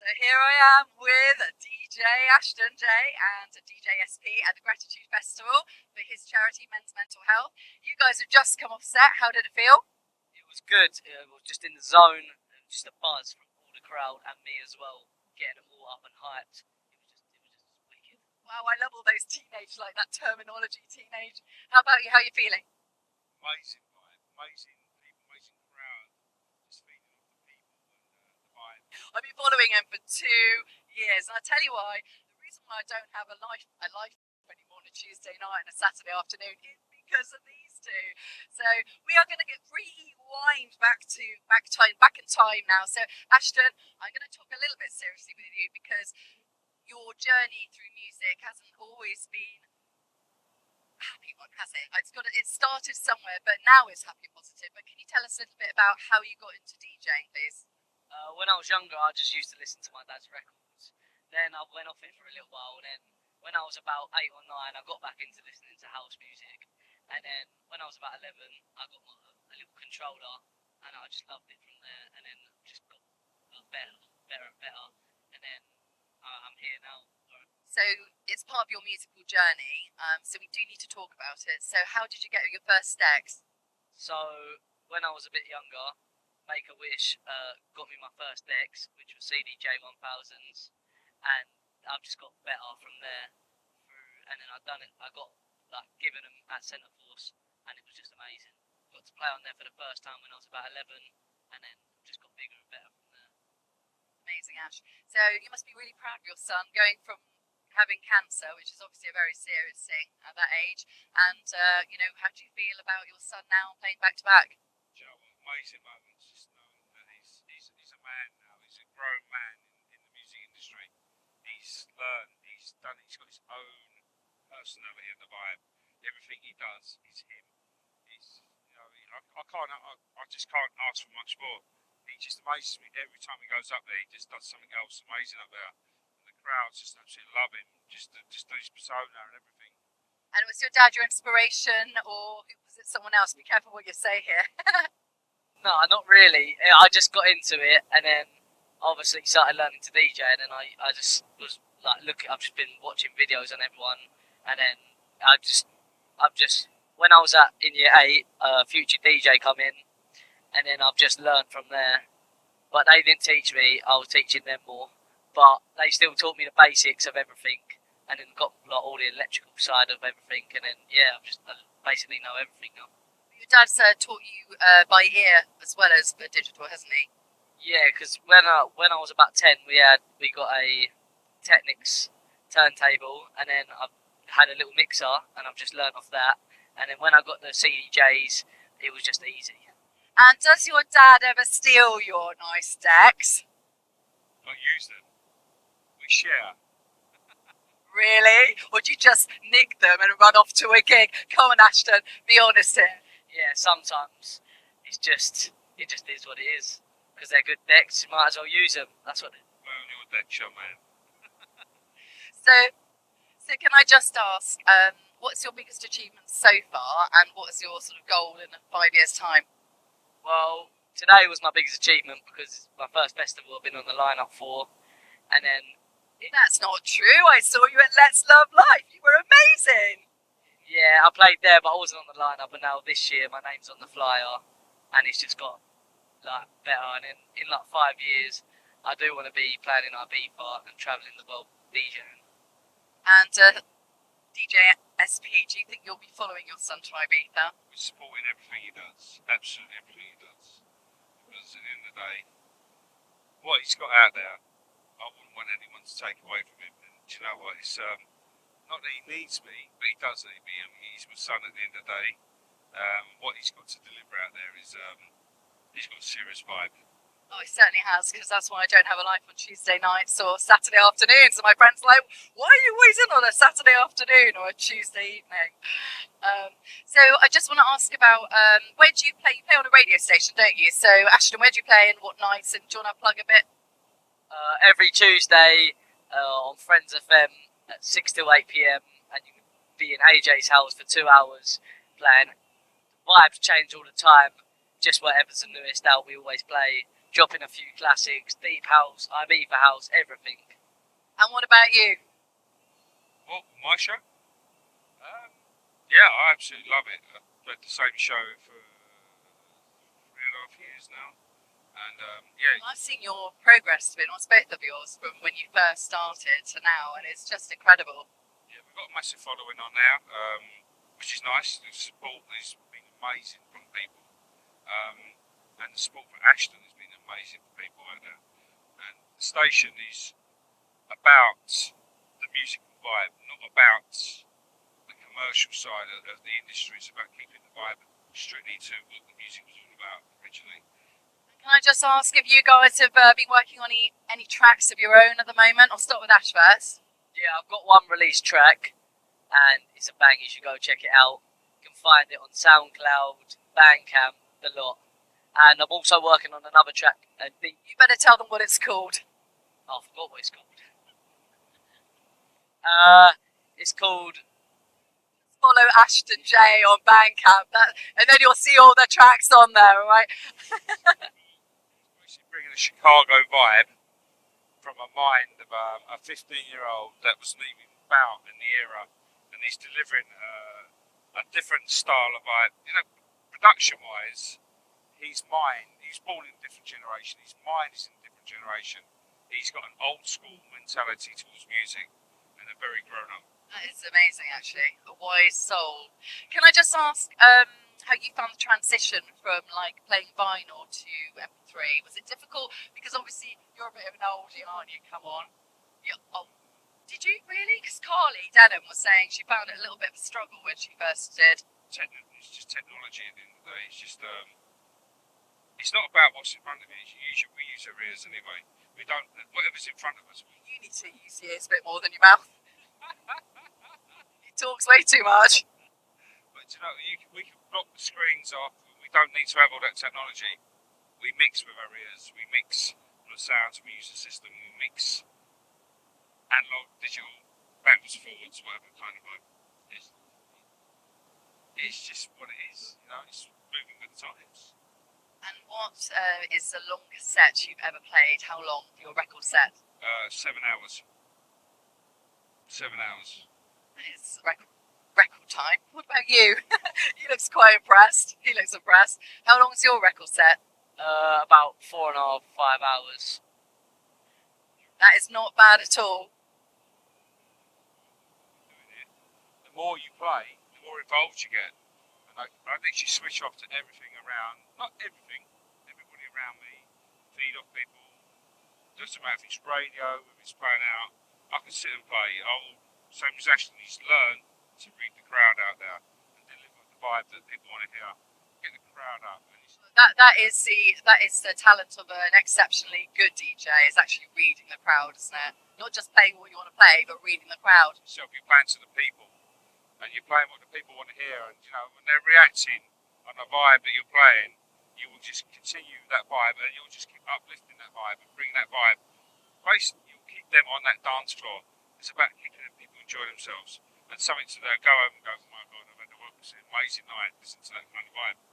So here I am with DJ Ashden J and DJ SP at the Gratitude Festival for his charity Men's Mental Health. You guys have just come off set. How did it feel? It was good. We were just in the zone, and just a buzz from all the crowd and me as well, getting them all up and hyped. It was just wicked. Wow, I love all those teenage, like that terminology, teenage. How about you? How are you feeling? Amazing vibe, amazing people, amazing crowd, just feeding off the people and the vibe. I've been following him for 2 years, and I tell you why. The reason why I don't have a life anymore on a Tuesday night and a Saturday afternoon is because of these two. So we are going to get rewind back in time now. So Ashden, I'm going to talk a little bit seriously with you because your journey through music hasn't always been a happy one, has it? It started somewhere, but now it's happy and positive. But can you tell us a little bit about how you got into DJing, please? When I was younger, I just used to listen to my dad's records. Then I went off it for a little while. And then when I was about 8 or 9, I got back into listening to house music. And then when I was about 11, I got a little controller, and I just loved it from there. And then just got better and better. And then I'm here now. So it's part of your musical journey. So we do need to talk about it. So how did you get your first decks? So when I was a bit younger, Make a Wish got me my first decks, which was CDJ 1000s, and I've just got better from there through. And then I got given them at Centre Force, and it was just amazing. Got to play on there for the first time when I was about 11, and then just got bigger and better from there. Amazing, Ash. So you must be really proud of your son going from having cancer, which is obviously a very serious thing at that age, and how do you feel about your son now playing back to back? Amazing moments, just knowing that he's a man now, he's a grown man in the music industry. He's learned, he's got his own personality and the vibe. Everything he does is him. I just can't ask for much more. He just amazes me every time he goes up there. He just does something else amazing up there, and the crowds just absolutely love him. Just his persona and everything. And was your dad your inspiration, or was it someone else? Be careful what you say here. No, not really. I just got into it, and then obviously started learning to DJ, and then I just was like, I've just been watching videos on everyone, and then I've just when I was in year 8, Future DJ come in, and then I've just learned from there. But they didn't teach me; I was teaching them more. But they still taught me the basics of everything, and then got all the electrical side of everything, and then I basically know everything now. Your dad's taught you by ear as well as for digital, hasn't he? Yeah, because when I was about 10, we got a Technics turntable, and then I had a little mixer, and I've just learned off that. And then when I got the CDJs, it was just easy. And does your dad ever steal your nice decks? I use them. We share. Really? Or do you just nick them and run off to a gig? Come on, Ashden, be honest here. Yeah, sometimes it just is what it is. Because they're good decks, you might as well use them. That's what it is. Well, you're a deck shot, man. So can I just ask, what's your biggest achievement so far, and what's your sort of goal in 5 years' time? Well, today was my biggest achievement because it's my first festival I've been on the lineup for, and then... That's not true. I saw you at Let's Love Life. You were amazing. Yeah, I played there, but I wasn't on the lineup, and now this year my name's on the flyer, and it's just got better. And in 5 years, I do want to be playing in Ibiza and travelling the world DJing. And DJ SP, do you think you'll be following your son to Ibiza? We're supporting everything he does, absolutely everything he does. Because at the end of the day, what he's got out there, I wouldn't want anyone to take away from him. And do you know what? It's not that he needs me, but he does need me. I mean, he's my son at the end of the day. What he's got to deliver out there is he's got a serious vibe. Oh, he certainly has, because that's why I don't have a life on Tuesday nights or Saturday afternoons. And my friends are like, why are you always in on a Saturday afternoon or a Tuesday evening? So I just want to ask about, where do you play? You play on a radio station, don't you? So Ashden, where do you play and what nights? And do you want to plug a bit? Every Tuesday on Friends FM at 6 to 8 p.m. and you can be in AJ's house for 2 hours playing. The vibes change all the time, just whatever's the newest out we always play. dropping a few classics, deep house, Ibiza house, everything. And what about you? What, my show? Yeah, I absolutely love it. I've played the same show for 3.5 years now. And yeah, Well, I've seen your progress, to be honest, both of yours, from when you first started to now, and it's just incredible. yeah, we've got a massive following on now, which is nice. The support has been amazing from people. And the support for Ashden has been amazing for people out there. And the station is about the musical vibe, not about the commercial side of the industry. It's about keeping the vibe strictly to what the music was all about originally. Can I just ask if you guys have been working on any tracks of your own at the moment? I'll start with Ash first. Yeah, I've got one released track, and it's a bang. You should go check it out. You can find it on SoundCloud, Bandcamp, the lot. And I'm also working on another track. You better tell them what it's called. Oh, I forgot what it's called. It's called. Follow Ashden J on Bandcamp, and then you'll see all the tracks on there, all right? Basically bringing a Chicago vibe from a mind of a 15-year-old that was leaving about in the era, and he's delivering a different style of vibe. You know, production-wise, he's born in a different generation. His mind is in a different generation. He's got an old school mentality towards music and a very grown up. That is amazing, actually. A wise soul. Can I just ask how you found the transition from like playing vinyl to MP3? Was it difficult? Because obviously you're a bit of an oldie, aren't you? Come on. Did you really? Because Carly Denham was saying she found it a little bit of a struggle when she first did. It's just technology at the end of the day. It's just it's not about what's in front of you. We use our ears anyway. We don't, whatever's in front of us. You need to use your ears a bit more than your mouth. He talks way too much. But you know, we can block the screens off. We don't need to have all that technology. We mix with our ears. We mix the sounds. We use the system. We mix analog, digital, backwards, forwards, whatever kind of vibe. It's just what it is. You know, it's moving with the times. And what is the longest set you've ever played? How long, your record set? 7 hours. 7 hours. It's record time. What about you? He looks quite impressed. He looks impressed. How long's your record set? About 4.5, 5 hours. That is not bad at all. The more you play, the more involved you get. And I literally switch off to everything around. Not everything. Everybody around me. Feed off people. Doesn't matter if it's radio, if it's playing out. I can sit and play. Same as Ashton, he's learned to read the crowd out there and deliver the vibe that people want to hear. Get the crowd up. And That is the talent of an exceptionally good DJ, is actually reading the crowd, isn't it? Not just playing what you want to play, but reading the crowd. So if you're playing to the people and you're playing what the people want to hear, and you know when they're reacting on the vibe that you're playing, you will just continue that vibe and you'll just keep uplifting that vibe and bring that vibe. Basically, you'll keep them on that dance floor. It's about keeping people enjoy themselves and something to go home and go, oh my God, I've had an amazing night, listen to that kind of vibe.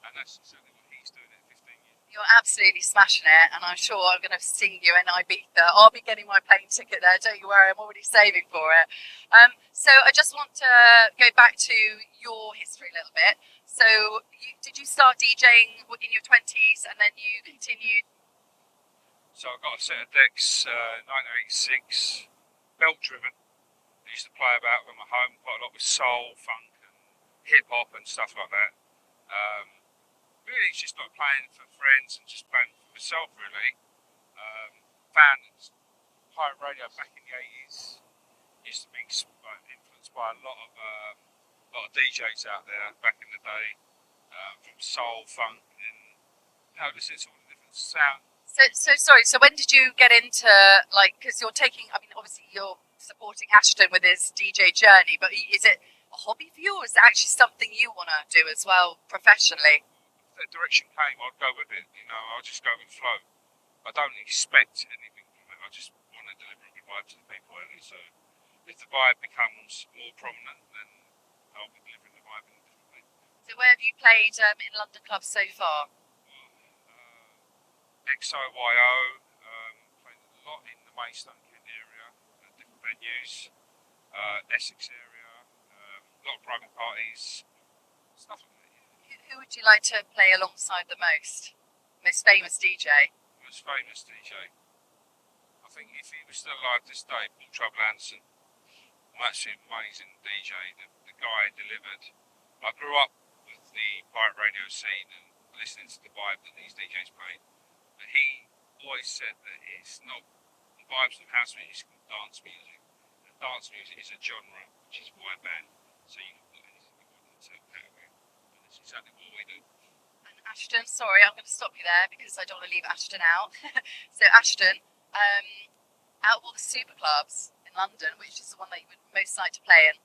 And that's exactly what he's doing at 15 years. You're absolutely smashing it, and I'm sure I'm going to see you in Ibiza. I'll be getting my plane ticket there, don't you worry, I'm already saving for it. So I just want to go back to your history a little bit. So did you start DJing in your 20s and then you continued? So I got a set of decks, 1986, belt driven. I used to play about at my home quite a lot with soul, funk and hip hop and stuff like that. Really it's just like playing for friends and just playing for myself really. Found pirate radio back in the 80s used to be influenced by a lot of DJs out there back in the day, from soul, funk and listening to all the different sounds. So sorry, so when did you get into, like, because you're taking, I mean, obviously you're supporting Ashton with his DJ journey, but is it a hobby for you, or is it actually something you want to do as well professionally? If that direction came, I'd go with it, you know, I'll just go with the flow. I don't expect anything from it, I just want to deliver a good vibe to the people, and so if the vibe becomes more prominent, then I'll be delivering the vibe in a different way. So where have you played in London clubs so far? XOYO, played a lot in the Maidstone Kent area, at different venues, Essex area, a lot of private parties, stuff like that. Yeah. Who would you like to play alongside the most? Most famous DJ? Most famous DJ. I think if he was still alive this day, Paul Trouble Anderson. Absolutely amazing DJ. The guy delivered. I grew up with the pirate radio scene and listening to the vibe that these DJs played. But he always said that it's not the vibes of house music, it's dance music. And dance music is a genre, which is boy band. So you can put anything you want into a category. And that's exactly what we do. And Ashden, sorry, I'm going to stop you there because I don't want to leave Ashden out. So Ashden, out of all the super clubs in London, which is the one that you would most like to play in?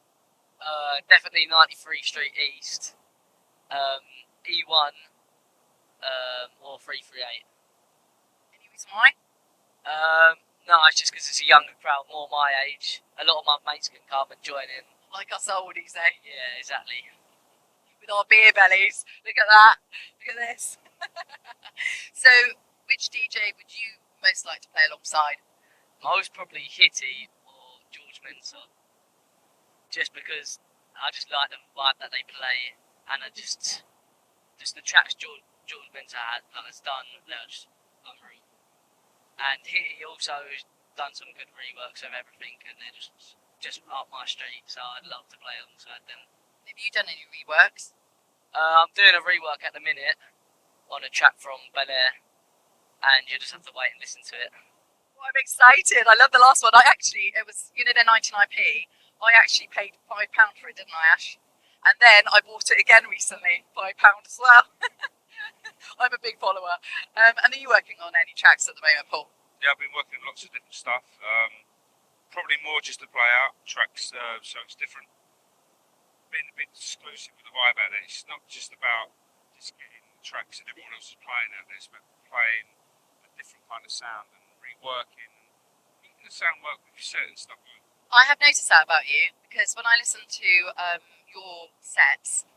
Definitely 93 Street East, E1, or 338. Any reason why? No, it's just because it's a younger crowd, more my age. A lot of my mates can come and join in. Like us oldies, eh? Yeah, exactly. With our beer bellies. Look at that. Look at this. So, which DJ would you most like to play alongside? Most probably Hitty or George Mensah. Just because I just like the vibe that they play, and I just the tracks George Mensah has done, they're just unreal. And he also has done some good reworks of everything, and they're just up my street, so I'd love to play alongside them. Have you done any reworks? I'm doing a rework at the minute on a track from Bel Air, and you just have to wait and listen to it. Oh, I'm excited. I love the last one. It was, their 99p. I actually paid £5 for it, didn't I, Ash? And then I bought it again recently, £5 as well. I'm a big follower. And are you working on any tracks at the moment, Paul? Yeah, I've been working on lots of different stuff. Probably more just to play out tracks, so it's different. Being a bit exclusive with the vibe out there. It's not just about just getting the tracks that everyone else is playing out there. It's about playing a different kind of sound and reworking and making the sound work with your set and stuff like that. I have noticed that about you because when I listen to your sets,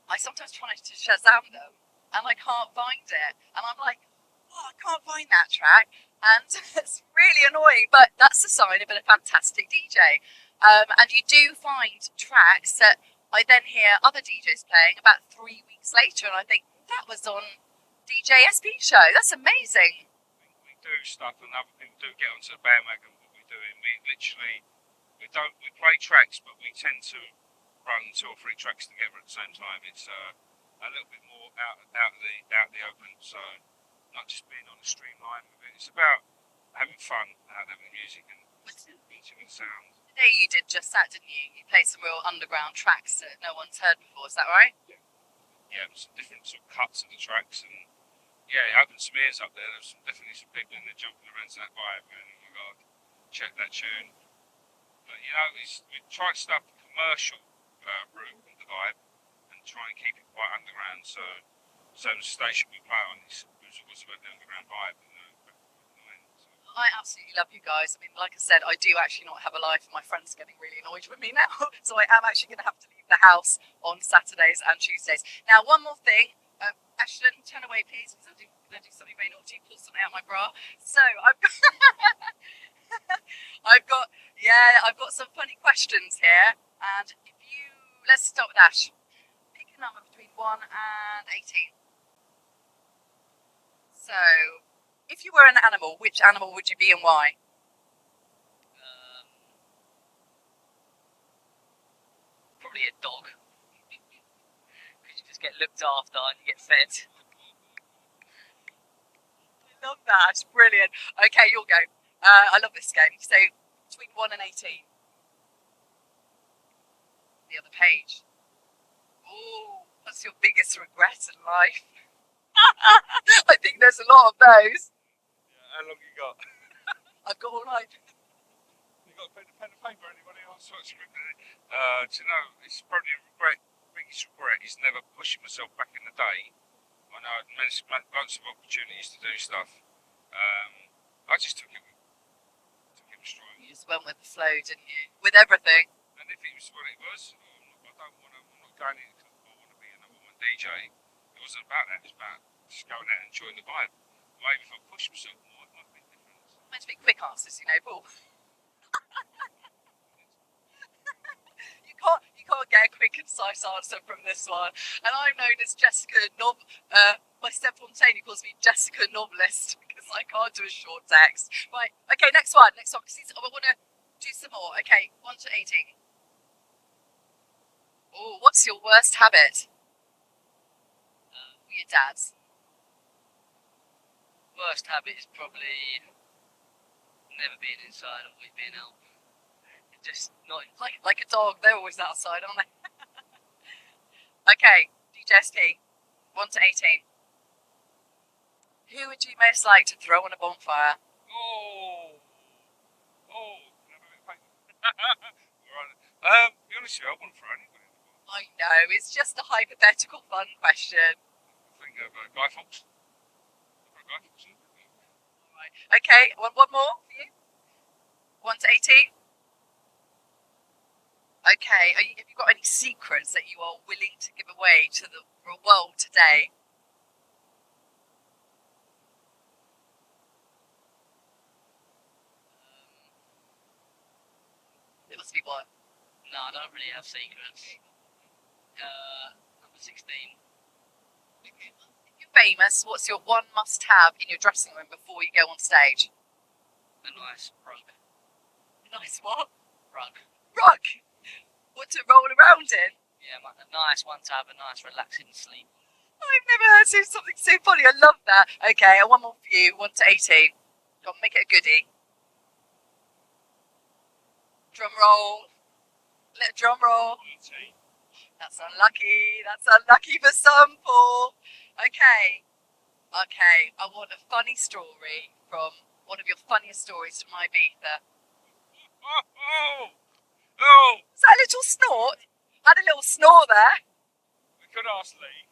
I sometimes try to Shazam them and I can't find it. And I'm like, I can't find that track. And it's really annoying, but that's the sign of a fantastic DJ. And you do find tracks that I then hear other DJs playing about 3 weeks later, and I think that was on DJ SP's show. That's amazing. We do stuff, and other people do get onto the bandwagon. What we're doing, we play tracks, but we tend to run 2 or 3 tracks together at the same time. It's a little bit more out the open, so not just being on a streamline with it. It's about having fun, having music and enjoying sound. Today you did just that, didn't you? You played some real underground tracks that no one's heard before, is that right? Yeah, some different sort of cuts of the tracks, and yeah, it opened some ears up there. There's definitely some people in there jumping around to that vibe, and oh my god, check that tune. But we try to start the commercial route of the vibe and try and keep it quite underground. So the station we play on was always about the underground vibe. I absolutely love you guys. I mean, like I said, I do actually not have a life, and my friends are getting really annoyed with me now. So I am actually going to have to leave the house on Saturdays and Tuesdays. Now, one more thing. Ashden, turn away, please, because I'm going to do something very naughty, pull something out of my bra. So I've got, I've got some funny questions here. And let's start with Ash. Pick a number between 1 and 18. So, if you were an animal, which animal would you be and why? Probably a dog. Because you just get looked after and you get fed. I love that. It's brilliant. Okay, you'll go. I love this game. So, between 1 and 18. The other page. Oh, what's your biggest regret in life? I think there's a lot of those. How long you got? I've got all night. You got a pen and paper? Anybody else? Do you know, it's probably biggest regret is never pushing myself back in the day. I know I had lots of opportunities to do stuff. I just took it straight. You just went with the flow, didn't you? With everything. And if it was what it was, I'm not going in because I want to be a number 1 DJ. It wasn't about that. It was about just going out and enjoying the vibe. Maybe if I push myself more, it might be different. Meant to be quick answers, you know, Paul. You can't get a quick, concise answer from this one. And I'm known as Jessica my step-fontaine calls me Jessica Novelist because I can't do a short text. Right, okay, next one. Because I want to do some more. Okay, 1 to 18. Oh, what's your worst habit? Your dad's. Worst habit is probably never being inside, always being out. Just not. Like a dog, they're always outside, aren't they? Okay, DJST, 1 to 18. Who would you most like to throw on a bonfire? Oh. Can I have a bit of paper? Right. Be honest with you, I wouldn't throw anybody. I know, it's just a hypothetical fun question. I think of Guy Fawkes. Guy Fawkes. Right. Okay, one more for you. 1 to 18. Okay, have you got any secrets that you are willing to give away to the world today? It must be one. No, I don't really have secrets. Number 16. If you're famous, what's your one must-have in your dressing room before you go on stage? A nice rug. Nice what? Rug. Rug! What to roll around in? Yeah, a nice one to have a nice relaxing sleep. I've never heard something so funny. I love that. Okay, one more for you. 1 to 18. Go on, make it a goodie. Drum roll. Little drum roll. 18. That's unlucky. That's unlucky for some, Paul. Okay. I want a funny story from one of your funniest stories from Ibiza. Oh! Is that a little snort? Had a little snort there. We could ask Lee.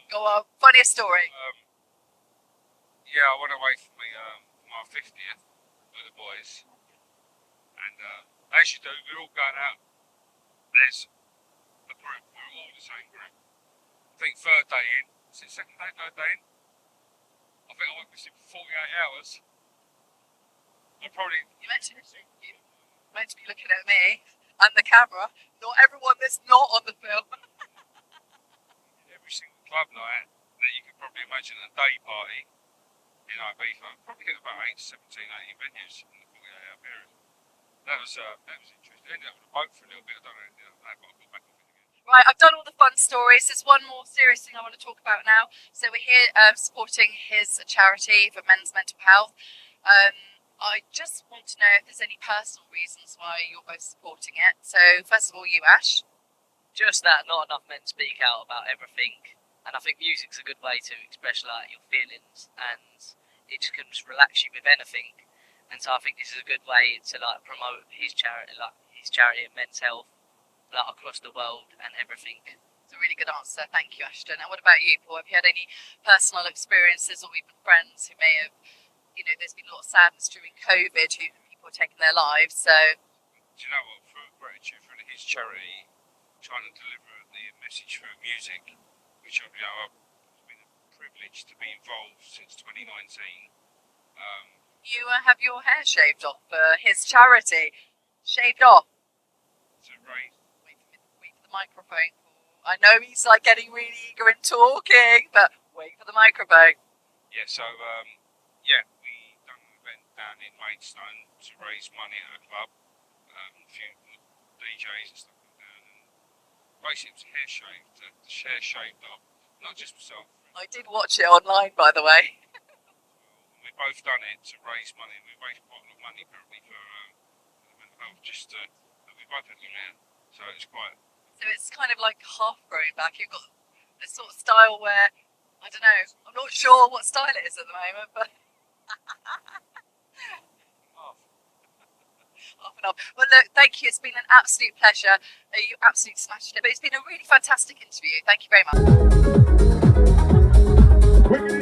Go on, funniest story. Yeah, I went away for my 50th with the boys. And as you do, we're all going out. There's a group, we're all the same group. I think third day in, is it second day, third day in? I think I went missing for 48 hours. I probably... You meant to be looking at me and the camera, not everyone that's not on the film. Every single club night that you could probably imagine a day party in Ibiza. Probably hit about 17, 18 venues in the 48-hour period. That was interesting. Ended up with a boat for a little bit. I don't know anything like that, but I got back on it again. Right, I've done all the fun stories. There's one more serious thing I want to talk about now. So we're here supporting his charity for men's mental health. I just want to know if there's any personal reasons why you're both supporting it. So first of all, you, Ash. Just that not enough men speak out about everything, and I think music's a good way to express like your feelings, and it just can just relax you with anything. And so I think this is a good way to like promote his charity and men's health, like across the world and everything. It's a really good answer. Thank you, Ashden. And what about you, Paul? Have you had any personal experiences or even friends who may have, there's been a lot of sadness during COVID, who people are taking their lives, so... Do you know what, for gratitude for his charity, trying to deliver the message through music, which I've been a privilege to be involved since 2019. You have your hair shaved off for his charity. Shaved off. To raise... Wait for the microphone. I know he's like getting really eager and talking, but wait for the microphone. Yeah, so, we done an event down in Maidstone to raise money at a club. A few DJs and stuff like that. And basically, it was hair shaved, the hair shaved up, not just myself. I did watch it online, by the way. We both done it to raise money. We raised quite a lot of money apparently for mental health, just we both had them out. So it's quite... So it's kind of like half grown back. You've got this sort of style where, I don't know, I'm not sure what style it is at the moment, but... Half and half. Well, look, thank you. It's been an absolute pleasure. You absolutely smashed it. But it's been a really fantastic interview. Thank you very much.